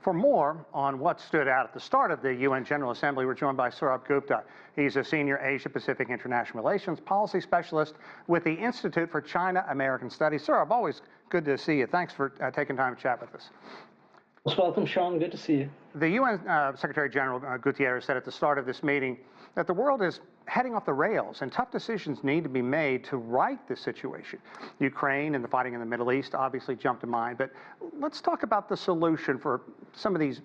For more on what stood out at the start of the UN General Assembly, we're joined by Sourabh Gupta. He's a senior Asia-Pacific International Relations Policy Specialist with the Institute for China-American Studies. Sourabh, always good to see you. Thanks for taking time to chat with us. Most welcome, Sean. Good to see you. The UN Secretary General Guterres said at the start of this meeting that the world is heading off the rails and tough decisions need to be made to right this situation. Ukraine and the fighting in the Middle East obviously jumped to mind, but let's talk about the solution for some of these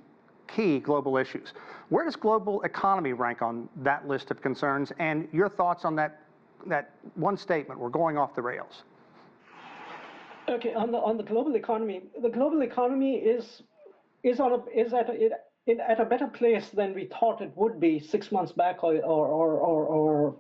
key global issues. Where does global economy rank on that list of concerns, and your thoughts on that one statement, we're going off the rails? Okay, on the global economy is at a better place than we thought it would be 6 months back or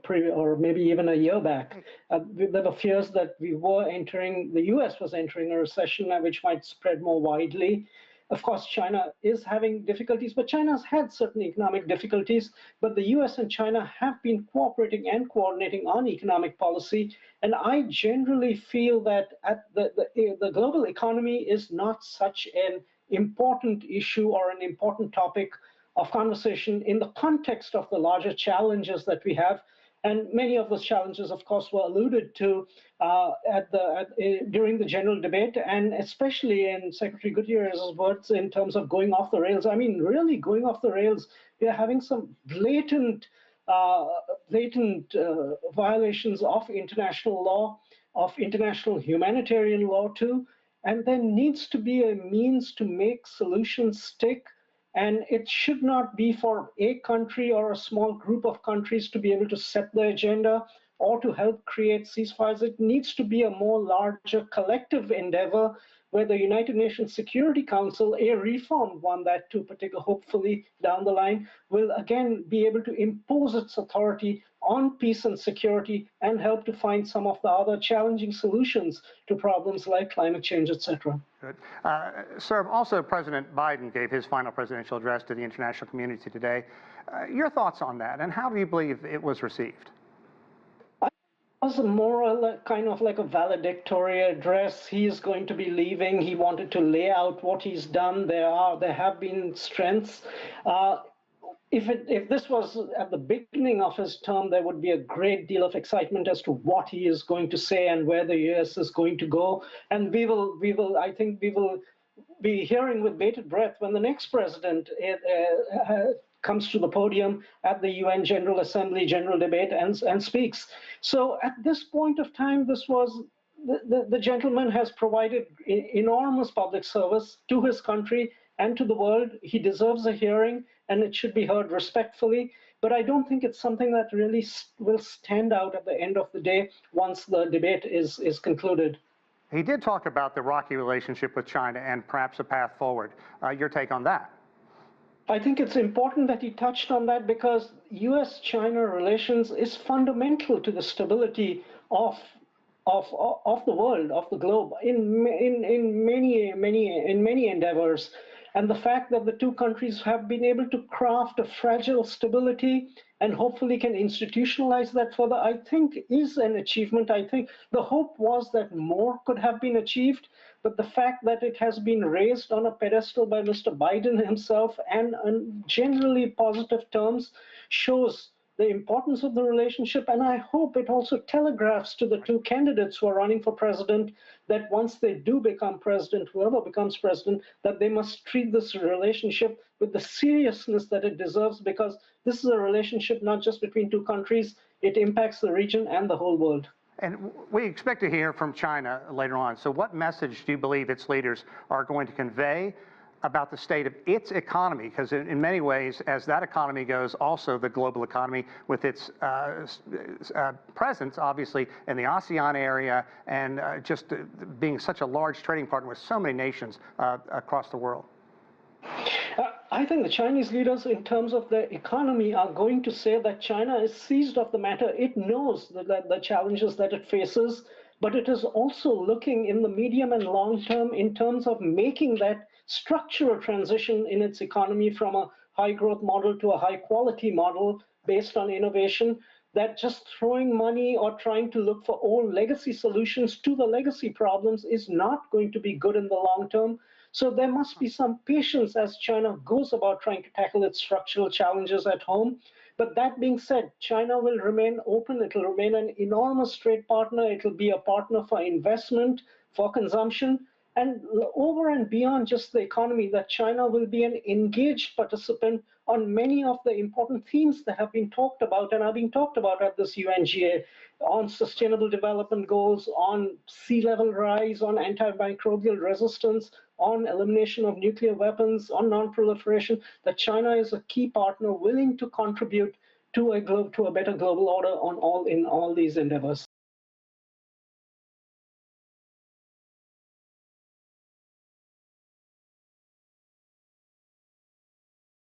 maybe even a year back. There were fears that the U.S. was entering a recession which might spread more widely. Of course, China is having difficulties, but China's had certain economic difficulties. But the U.S. and China have been cooperating and coordinating on economic policy. And I generally feel that the global economy is not such an important issue or an important topic of conversation in the context of the larger challenges that we have. And many of those challenges, of course, were alluded to during the general debate, and especially in Secretary Guterres' words in terms of going off the rails. I mean, really going off the rails. We are having some blatant violations of international law, of international humanitarian law too. And there needs to be a means to make solutions stick. And it should not be for a country or a small group of countries to be able to set the agenda or to help create ceasefires. It needs to be a more larger collective endeavor where the United Nations Security Council, a reformed one that too, particularly hopefully down the line, will again be able to impose its authority on peace and security and help to find some of the other challenging solutions to problems like climate change, etc. Good. Sir, also President Biden gave his final presidential address to the international community today. Your thoughts on that, and how do you believe it was received? It was more kind of like a valedictory address. He is going to be leaving. He wanted to lay out what he's done. There have been strengths. If this was at the beginning of his term, there would be a great deal of excitement as to what he is going to say and where the U.S. is going to go. And I think we will be hearing with bated breath when the next president comes to the podium at the UN General Assembly general debate and speaks. So at this point of time, the gentleman has provided enormous public service to his country and to the world. He deserves a hearing, and it should be heard respectfully. But I don't think it's something that really will stand out at the end of the day once the debate is concluded. He did talk about the rocky relationship with China and perhaps a path forward. Your take on that? I think it's important that he touched on that because U.S.-China relations is fundamental to the stability of the world, of the globe, in many endeavors. And the fact that the two countries have been able to craft a fragile stability and hopefully can institutionalize that further, I think is an achievement. I think the hope was that more could have been achieved, but the fact that it has been raised on a pedestal by Mr. Biden himself and in generally positive terms shows the importance of the relationship, and I hope it also telegraphs to the two candidates who are running for president that once they do become president, whoever becomes president, that they must treat this relationship with the seriousness that it deserves, because this is a relationship not just between two countries, it impacts the region and the whole world. And we expect to hear from China later on. So what message do you believe its leaders are going to convey about the state of its economy? Because in many ways, as that economy goes, also the global economy with its presence, obviously, in the ASEAN area and just being such a large trading partner with so many nations across the world. I think the Chinese leaders, in terms of their economy, are going to say that China is seized of the matter. It knows the challenges that it faces, but it is also looking in the medium and long term in terms of making that structural transition in its economy from a high growth model to a high quality model based on innovation, that just throwing money or trying to look for old legacy solutions to the legacy problems is not going to be good in the long term. So there must be some patience as China goes about trying to tackle its structural challenges at home. But that being said, China will remain open. It will remain an enormous trade partner. It will be a partner for investment, for consumption, and over and beyond just the economy, that China will be an engaged participant on many of the important themes that have been talked about and are being talked about at this UNGA, on sustainable development goals, on sea level rise, on antimicrobial resistance, on elimination of nuclear weapons, on non-proliferation, that China is a key partner willing to contribute to a better global order in all these endeavors.